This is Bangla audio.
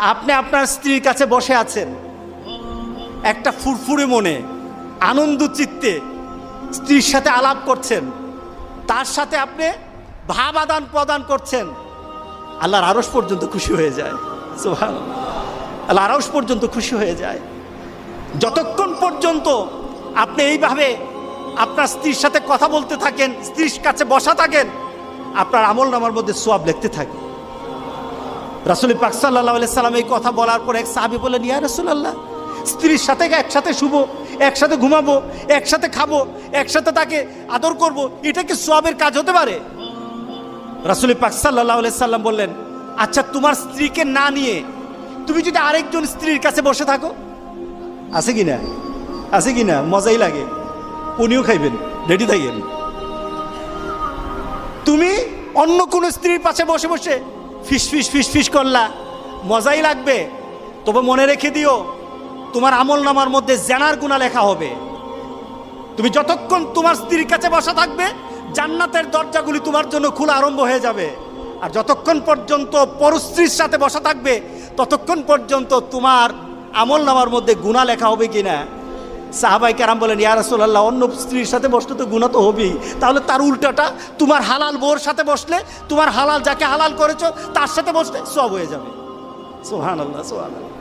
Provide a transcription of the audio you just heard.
আপনি আপনার স্ত্রীর কাছে বসে আছেন, একটা ফুরফুরে মনে, আনন্দ চিত্তে স্ত্রীর সাথে আলাপ করছেন, তার সাথে আপনি ভাব আদান প্রদান করছেন, আল্লাহর আরশ পর্যন্ত খুশি হয়ে যায়। সুবহানাল্লাহ, আল্লাহর আরশ পর্যন্ত খুশি হয়ে যায়। যতক্ষণ পর্যন্ত আপনি এইভাবে আপনার স্ত্রীর সাথে কথা বলতে থাকেন, স্ত্রীর কাছে বসা থাকেন, আপনার আমলনামার মধ্যে সওয়াব লিখতে থাকে। রাসূল পাক সাল্লাল্লাহু আলাইহি সাল্লাম এই কথা বলার পর এক সাহাবী বললেন, ইয়া রাসূলুল্লাহ, স্ত্রীর সাথে একসাথে শুবো, একসাথে ঘুমাবো, একসাথে খাবো, একসাথে তাকে আদর করব, এটা কি সওয়াবের কাজ হতে পারে? রাসূল পাক সাল্লাল্লাহু আলাইহি সাল্লাম বললেন, আচ্ছা তোমার স্ত্রীকে না নিয়ে তুমি যদি আরেকজন স্ত্রীর কাছে বসে থাকো, আছে কি না? আছে কি না? মজাই লাগে, উনিও খাইবেন, রেডি থাকেন। তুমি অন্য কোন স্ত্রীর পাশে বসে বসে ফিস ফিস ফিস ফিস করলা, মজাই লাগবে, তবে মনে রেখে দিও তোমার আমলনামার মধ্যে জেনার গুনাহ লেখা হবে। তুমি যতক্ষণ তোমার স্ত্রীর কাছে বসা থাকবে, জান্নাতের দরজাগুলি তোমার জন্য খোলা আরম্ভ হয়ে যাবে। আর যতক্ষণ পর্যন্ত পরস্ত্রীর সাথে বসা থাকবে, ততক্ষণ পর্যন্ত তোমার আমলনামার মধ্যে গুনাহ লেখা হবে কিনা। সাহাবায়ে কেরাম বলেন, ইয়া রাসূলুল্লাহ, অন্য স্ত্রীর সাথে বসলে তো গুনাহ তো হবেই, তাহলে তার উল্টাটা তোমার হালাল বউর সাথে বসলে, তোমার হালাল যাকে হালাল করেছো তার সাথে বসলে সওয়াব হয়ে যাবে। সুবহানাল্লাহ, সুবহানাল্লাহ।